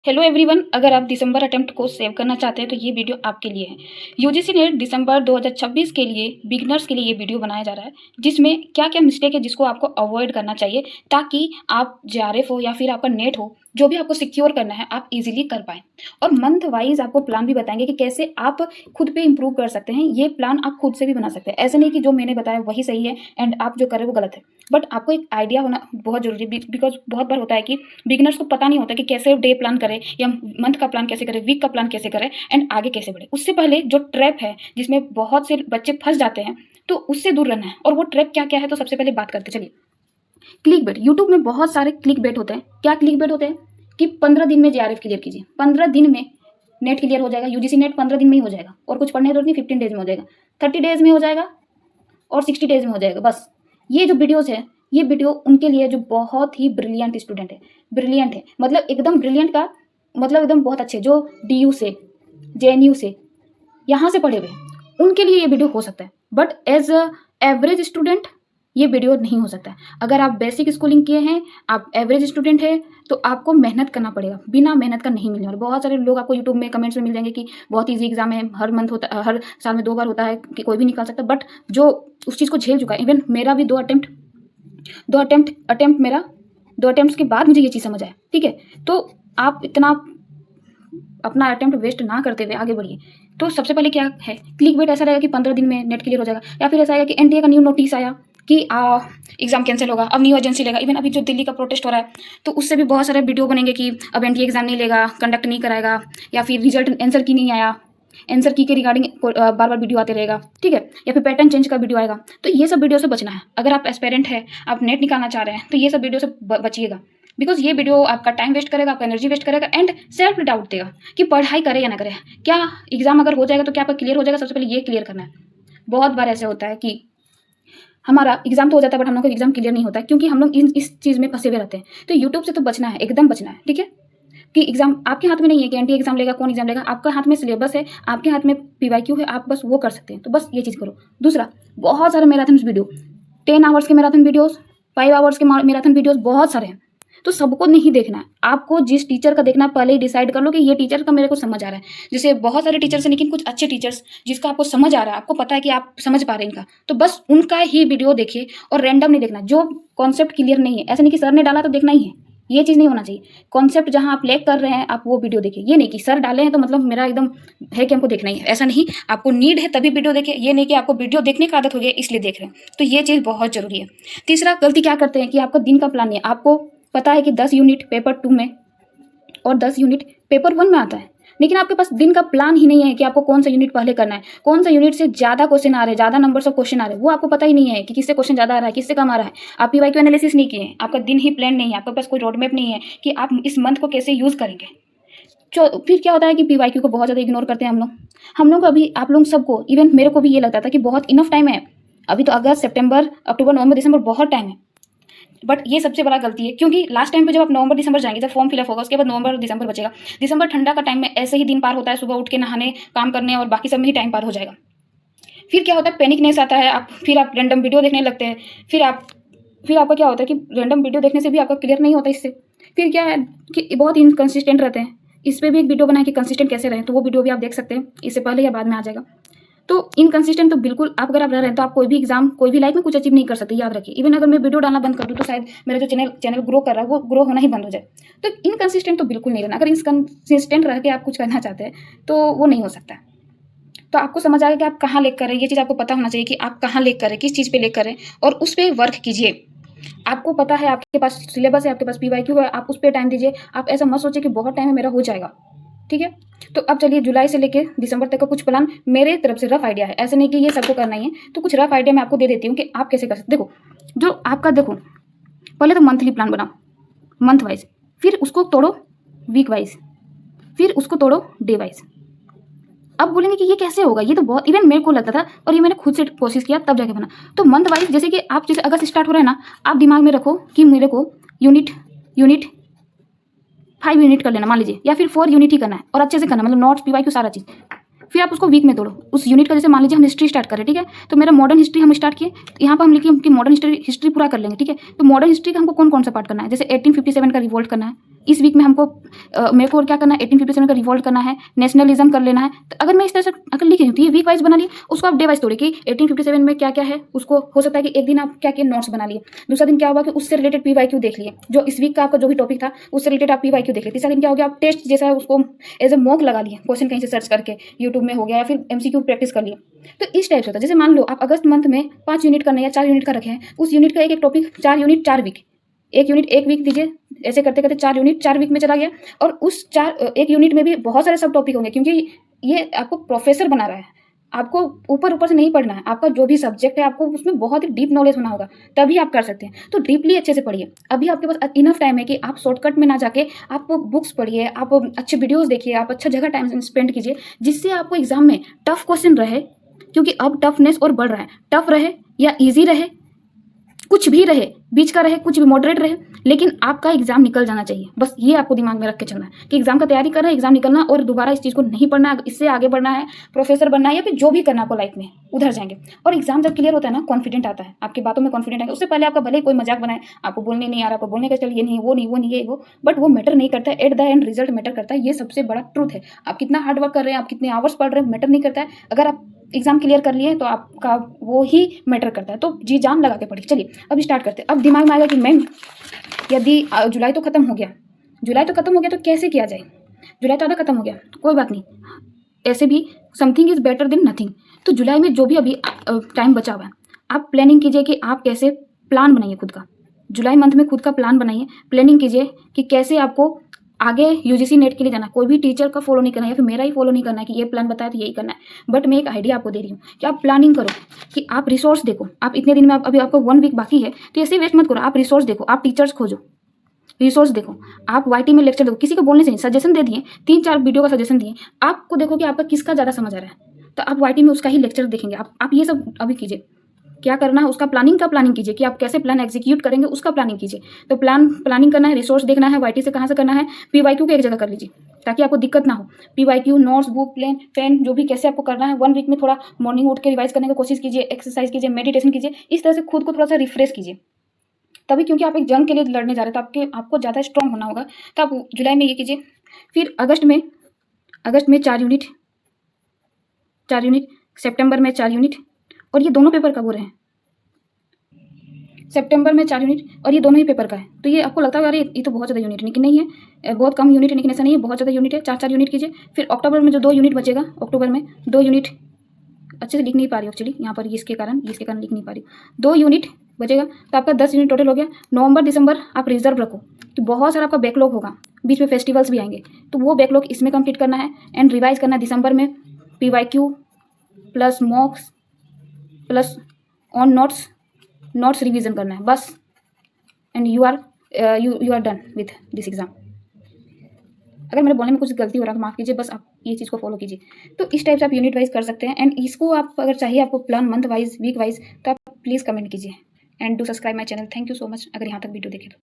Hello everyone, अगर आप दिसंबर attempt को सेव करना चाहते हैं तो ये वीडियो आपके लिए है। यूजीसी नेट दिसंबर 2026 के लिए बिगिनर्स के लिए ये वीडियो बनाया जा रहा है, जिसमें क्या क्या मिस्टेक है जिसको आपको अवॉइड करना चाहिए ताकि आप जेआरएफ हो या फिर आपका नेट हो, जो भी आपको सिक्योर करना है आप इजीली कर पाएँ। और मंथ वाइज आपको प्लान भी बताएंगे कि कैसे आप खुद पे इंप्रूव कर सकते हैं। ये प्लान आप खुद से भी बना सकते हैं, ऐसा नहीं कि जो मैंने बताया वही सही है एंड आप जो करें वो गलत है। बट आपको एक आइडिया होना बहुत जरूरी है, बिकॉज बहुत बार होता है कि बिगिनर्स को पता नहीं होता कि कैसे डे प्लान करें या मंथ का प्लान कैसे करें, वीक का प्लान कैसे करें एंड आगे कैसे बढ़े। उससे पहले जो ट्रैप है जिसमें बहुत से बच्चे फंस जाते हैं, तो उससे दूर रहना है। और वो ट्रैप क्या क्या है, तो सबसे पहले बात करते चलिए। क्लिक बेट, यूट्यूब में बहुत सारे क्लिक बेट होते हैं। क्या क्लिक बेट होते हैं कि 15 दिन में जेआरएफ क्लियर कीजिए, 15 दिन में नेट क्लियर हो जाएगा। यूजीसी नेट 15 दिन में ही हो जाएगा और कुछ पढ़ने की जरूरत नहीं, 15 डेज में हो जाएगा, 30 डेज में हो जाएगा और 60 डेज में हो जाएगा। बस ये जो वीडियोस है, ये वीडियो उनके लिए जो बहुत ही ब्रिलियंट स्टूडेंट है, ब्रिलियंट है मतलब एकदम ब्रिलियंट का मतलब एकदम बहुत अच्छे, जो डीयू से, जेएनयू से, यहाँ से पढ़े हुए, उनके लिए ये वीडियो हो सकता है। बट एज एवरेज स्टूडेंट ये वीडियो नहीं हो सकता है। अगर आप बेसिक स्कूलिंग किए हैं, आप एवरेज स्टूडेंट है, तो आपको मेहनत करना पड़ेगा, बिना मेहनत का नहीं मिलने वाला। बहुत सारे लोग आपको यूट्यूब में कमेंट्स में मिल जाएंगे कि बहुत ईजी एग्जाम है, हर मंथ होता है, हर साल में 2 बार होता है, कि कोई भी निकाल सकता है। बट जो उस चीज़ को झेल चुका है, इवन मेरा भी 2 अटेम्प्ट के बाद मुझे ये चीज़ समझ आया, ठीक है। तो आप इतना अपना अटेम्प्ट वेस्ट ना करते हुए आगे बढ़िए। तो सबसे पहले क्या है, क्लिक बेट ऐसा रहेगा कि 15 दिन में नेट क्लियर हो जाएगा, या फिर ऐसा आएगा कि एनटीए का न्यू नोटिस आया कि एग्जाम कैंसिल होगा, अब न्यू एजेंसी लेगा। इवन अभी जो दिल्ली का प्रोटेस्ट हो रहा है, तो उससे भी बहुत सारे वीडियो बनेंगे कि अब एनटीए एग्जाम नहीं लेगा, कंडक्ट नहीं कराएगा, या फिर रिजल्ट आंसर की नहीं आया, आंसर की के रिगार्डिंग बार बार वीडियो आते रहेगा, ठीक है, या फिर पैटर्न चेंज का वीडियो आएगा। तो ये सब वीडियो से बचना है। अगर आप एस्पेरेंट है, आप नेट निकालना चाह रहे हैं, तो ये सब वीडियो से बचिएगा, बिकॉज ये वीडियो आपका टाइम वेस्ट करेगा, आपका एनर्जी वेस्ट करेगा एंड सेल्फ डाउट देगा कि पढ़ाई करे या ना करे, क्या एग्जाम अगर हो जाएगा तो क्या आपका क्लियर हो जाएगा। सबसे पहले ये क्लियर करना है। बहुत बार ऐसे होता है कि हमारा एग्जाम तो हो जाता है बट हम लोग का एग्जाम क्लियर नहीं होता है, क्योंकि हम लोग इस चीज़ में फंसे हुए रहते हैं। तो यूट्यूब से तो बचना है, एकदम बचना है, ठीक है। कि एग्जाम आपके हाथ में नहीं है कि एनटीए एग्जाम लेगा, कौन एग्जाम लेगा, आपके हाथ में सिलेबस है, आपके हाथ में पीवाईक्यू है, आप बस वो कर सकते हैं। तो बस ये चीज़ करो। दूसरा, बहुत सारे मैराथन वीडियो, 10 आवर्स के मैराथन वीडियोस, 5 आवर्स के मैराथन वीडियोस बहुत सारे हैं। तो सबको नहीं देखना है, आपको जिस टीचर का देखना है पहले ही डिसाइड कर लो कि ये टीचर का मेरे को समझ आ रहा है। जैसे बहुत सारे टीचर्स हैं, लेकिन कुछ अच्छे टीचर्स जिसका आपको समझ आ रहा है, आपको पता है कि आप समझ पा रहे हैं इनका, तो बस उनका ही वीडियो देखिए और रैंडम नहीं देखना। जो कॉन्सेप्ट क्लियर नहीं है, ऐसा नहीं कि सर ने डाला तो देखना ही है, ये चीज़ नहीं होना चाहिए। कॉन्सेप्ट जहाँ आप लैग कर रहे हैं, आप वो वीडियो देखिए। ये नहीं कि सर डाले हैं तो मतलब मेरा एकदम है कि हमको देखना ही है, ऐसा नहीं। आपको नीड है तभी वीडियो देखिए, ये नहीं कि आपको वीडियो देखने की आदत हो गई है इसलिए देख रहे हैं। तो ये चीज़ बहुत जरूरी है। तीसरा गलती क्या करते हैं कि आपका दिन का प्लान नहीं है। आपको पता है कि 10 यूनिट पेपर 2 में और 10 यूनिट पेपर 1 में आता है, लेकिन आपके पास दिन का प्लान ही नहीं है कि आपको कौन सा यूनिट पहले करना है, कौन सा यूनिट से ज़्यादा क्वेश्चन आ रहे हैं, ज़्यादा नंबर ऑफ क्वेश्चन आ रहे हैं, वो आपको पता ही नहीं है कि किससे क्वेश्चन ज़्यादा आ रहा है, किससे कम आ रहा है। आप पीवाईक्यू एनालिसिस नहीं किए, आपका दिन ही प्लान नहीं है, आपके पास कोई रोड मैप नहीं है कि आप इस मंथ को कैसे यूज़ करेंगे। फिर क्या होता है कि पीवाईक्यू को बहुत ज़्यादा इग्नोर करते हैं हम लोग अभी, आप लोग सबको, इवन मेरे को भी ये लगता था कि बहुत इनफ टाइम है, अभी तो अगस्त, सितंबर, अक्टूबर, नवंबर, दिसंबर बहुत टाइम है। बट ये सबसे बड़ा गलती है, क्योंकि लास्ट टाइम पे जब आप नवंबर दिसंबर जाएंगे, जब फॉर्म फिलअप होगा, उसके बाद नवंबर और दिसंबर बचेगा। दिसंबर ठंडा का टाइम में ऐसे ही दिन पार होता है, सुबह उठ के नहाने, काम करने और बाकी सब में ही टाइम पार हो जाएगा। फिर क्या होता है, पैनिकनेस आता है, फिर आप रैंडम वीडियो देखने लगते हैं। फिर आपका क्या होता है कि रैंडम वीडियो देखने से भी आपका क्लियर नहीं होता इससे। फिर क्या है कि बहुत इनकंसिस्टेंट रहते हैं। इस पर भी एक वीडियो बनाए कि कंसिस्टेंट कैसे रहें, तो वो वीडियो भी आप देख सकते हैं, इससे पहले या बाद में आ जाएगा। तो इनकंसिस्टेंट तो बिल्कुल आप अगर आप रह रहे हैं तो आप कोई भी एग्जाम, कोई भी लाइफ में कुछ अचीव नहीं कर सकते, याद रखिए। इवन अगर मैं वीडियो डालना बंद कर दूँ तो शायद मेरा जो चैनल ग्रो कर रहा है वो ग्रो होना ही बंद हो जाए। तो इनकंसिस्टेंट तो बिल्कुल नहीं रहना। अगर इनकंसिस्टेंट रह के आप कुछ करना चाहते हैं तो वो नहीं हो सकता। तो आपको समझ आएगा कि आप कहाँ लेक करें, ये चीज़ आपको पता होना चाहिए कि आप कहाँ लेक करें, किस चीज़ पे लेक करें, और उस पर वर्क कीजिए। आपको पता है, आपके पास सिलेबस है, आपके पास पीवाईक्यू है, आप उस पर टाइम दीजिए। आप ऐसा मत सोचिए कि बहुत टाइम है मेरा हो जाएगा, ठीक है। तो अब चलिए, जुलाई से लेके दिसंबर तक का कुछ प्लान मेरे तरफ से रफ आइडिया है, ऐसे नहीं कि ये सबको करना ही है। तो कुछ रफ आइडिया मैं आपको दे देती हूँ कि आप कैसे कर सकते। देखो, जो आपका, देखो पहले तो मंथली प्लान बनाओ, मंथ वाइज, फिर उसको तोड़ो वीक वाइज, फिर उसको तोड़ो डे वाइज। अब बोलेंगे कि ये कैसे होगा, ये तो बहुत, इवन मेरे को लगता था और ये मैंने खुद से कोशिश किया तब जाके बना। तो मंथ वाइज, जैसे कि आप जैसे अगस्त स्टार्ट हो रहा है ना, आप दिमाग में रखो कि मेरे को यूनिट 5 यूनिट कर लेना मान लीजिए, या फिर 4 यूनिट ही करना है और अच्छे से करना, मतलब नोट्स, पीवाईक्यू, सारा चीज़। फिर आप उसको वीक में तोड़ो उस यूनिट का। जैसे मान लीजिए हम हिस्ट्री स्टार्ट करें, ठीक है, तो मेरा मॉडर्न हिस्ट्री हम स्टार्ट किए, तो यहाँ पर हम लिखिए कि मॉडर्न हिस्ट्री पूरा कर लेंगे, ठीक है। तो मॉडर्न हिस्ट्री का हमको कौन कौन सा पार्ट करना है, जैसे 1857 का रिवोल्ट करना है, इस वीक में हमको मेरे को और क्या करना है, 1857 का रिवॉल्ट करना है, नेशनलिज्म कर लेना है। तो अगर मैं इस तरह से अगर लिखी हूँ तो ये वीक वाइज बना लिए, उसको आप डे वाइज तोड़िए कि 1857 में क्या क्या है, उसको हो सकता है कि एक दिन आप क्या क्या नोट्स बना लिए, दूसरा दिन क्या होगा कि उससे रिलेटेड PYQ देख लिए, जो इस वीक का आपका जो भी टॉपिक था उससे रिलेटेड आप PYQ देख लिए। तीसरा दिन क्या हो गया, आप टेस्ट जैसा है उसको एज ए मॉक लगा लिए, क्वेश्चन कहीं से सर्च करके यूट्यूब में हो गया, या फिर MCQ प्रैक्टिस कर लिए। तो इस टाइप से होता है। जैसे मान लो आप अगस्त मंथ में 5 यूनिट करना है या 4 यूनिट का रखे हैं, उस यूनिट का एक एक टॉपिक 4 यूनिट 4 वीक, एक यूनिट एक वीक दीजिए, ऐसे करते करते 4 यूनिट 4 वीक में चला गया। और उस एक यूनिट में भी बहुत सारे सब टॉपिक होंगे, क्योंकि ये आपको प्रोफेसर बना रहा है, आपको ऊपर ऊपर से नहीं पढ़ना है। आपका जो भी सब्जेक्ट है आपको उसमें बहुत ही डीप नॉलेज होना होगा, तभी आप कर सकते हैं। तो डीपली अच्छे से पढ़िए। अभी आपके पास इनफ टाइम है कि आप शॉर्टकट में ना जाके आप बुक्स पढ़िए, आप अच्छे वीडियोस देखिए, आप अच्छा जगह टाइम स्पेंड कीजिए, जिससे आपको एग्जाम में टफ क्वेश्चन रहे, क्योंकि अब टफनेस और बढ़ रहा है। टफ रहे या ईजी रहे, कुछ भी रहे, बीच का रहे, कुछ भी मॉडरेट रहे, लेकिन आपका एग्जाम निकल जाना चाहिए। बस ये आपको दिमाग में रख के चलना है कि एग्जाम का तैयारी करना है, एग्जाम निकलना, और दोबारा इस चीज़ को नहीं पढ़ना है, इससे आगे बढ़ना है, प्रोफेसर बनना है, या फिर जो भी करना आपको लाइफ में, उधर जाएंगे। और एग्जाम जब क्लियर होता है ना, कॉन्फिडेंट आता है, आपकी बातों में कॉन्फिडेंट आएगा। उससे पहले आपका भले ही कोई मजाक बनाए, आपको बोलने नहीं आ रहा, आपको बोलने का चल ये नहीं वो नहीं वो नहीं ये वो, बट वो मैटर नहीं करता है। At the end result matter करता है। ये सबसे बड़ा ट्रूथ है। आप कितना हार्ड वर्क कर रहे हैं, आप कितने आवर्स पढ़ रहे हैं, मैटर नहीं करता है। अगर आप एग्जाम क्लियर कर लिए तो आपका वो ही मैटर करता है। तो जी जान लगा के पढ़िए। चलिए अब स्टार्ट करते हैं। अब दिमाग में आएगा कि मैम यदि जुलाई तो खत्म हो गया, जुलाई तो खत्म हो गया, तो कैसे किया जाए, जुलाई तो आधा खत्म हो गया, कोई बात नहीं, ऐसे भी something is better than nothing. तो जुलाई में जो भी अभी टाइम बचा हुआ है, आप प्लानिंग कीजिए कि आप कैसे, प्लान बनाइए खुद का। जुलाई मंथ में खुद का प्लान बनाइए, प्लानिंग कीजिए कि कैसे आपको आगे UGC नेट के लिए जाना। कोई भी टीचर का फॉलो नहीं करना है, या फिर मेरा ही फॉलो नहीं करना है कि ये प्लान बताया तो यही करना है। बट मैं एक आइडिया आपको दे रही हूँ कि आप प्लानिंग करो, कि आप रिसोर्स देखो। आप इतने दिन में अभी आपको 1 वीक बाकी है, तो ऐसे वेस्ट मत करो। आप रिसोर्स देखो, आप टीचर्स खोजो, रिसोर्स देखो, आप YT में लेक्चर देखो। किसी को बोलने से नहीं, सजेशन दे दिए, 3-4 वीडियो का सजेशन दिए, आपको देखो कि आपका किसका ज़्यादा समझ आ रहा है, तो आप YT में उसका ही लेक्चर देखेंगे। आप ये सब अभी कीजिए। क्या करना है उसका प्लानिंग कीजिए, कि आप कैसे प्लान एग्जीक्यूट करेंगे, उसका प्लानिंग कीजिए। तो प्लानिंग करना है, रिसोर्स देखना है, YT से कहाँ से करना है, PYQ को एक जगह कर लीजिए ताकि आपको दिक्कत ना हो। PYQ, notes, book, plan, pen, जो भी कैसे आपको करना है। 1 वीक में थोड़ा मॉर्निंग उठ के रिवाइज करने की कोशिश कीजिए, एक्सरसाइज कीजिए, मेडिटेशन कीजिए। इस तरह से खुद को थोड़ा सा रिफ्रेश कीजिए, तभी, क्योंकि आप एक जंग के लिए लड़ने जा रहे हैं, तो आपको ज़्यादा स्ट्रॉन्ग होना होगा। तो आप जुलाई में ये कीजिए। फिर अगस्त में 4 यूनिट, सितंबर में 4 यूनिट, और ये दोनों पेपर कब हो रहे हैं, सितंबर में 4 यूनिट, और ये दोनों ही पेपर का है। तो ये आपको लगता है अरे ये तो बहुत ज़्यादा यूनिट, लेकिन नहीं है, बहुत कम यूनिट है, लेकिन ऐसा नहीं है, बहुत ज़्यादा यूनिट है। 4-4 यूनिट कीजिए। फिर अक्टूबर में जो 2 यूनिट बचेगा, अक्टूबर में 2 यूनिट, अच्छे से लिख नहीं पा रही हूँ एक्चुअली यहाँ पर, इसके कारण लिख नहीं पा रही हूँ। 2 यूनिट बचेगा, तो आपका 10 यूनिट टोटल हो गया। नवंबर दिसंबर आप रिजर्व रखो, कि बहुत सारा आपका बैकलॉग होगा, बीच में फेस्टिवल्स भी आएंगे, तो वो बैकलॉग इसमें कंप्लीट करना है। एंड रिवाइज करना है दिसंबर में, PYQ plus mocks plus on notes revision करना है बस। And you are done with this exam. अगर मेरे बोलने में कुछ गलती हो रहा है तो माफ़ कीजिए, बस आप ये चीज़ को फॉलो कीजिए। तो इस टाइप से आप यूनिट वाइज कर सकते हैं। एंड इसको आप अगर चाहिए आपको plan month wise, week wise, तो आप प्लीज़ कमेंट कीजिए। And do subscribe my channel. Thank you so much अगर यहाँ तक वीडियो देखे तो।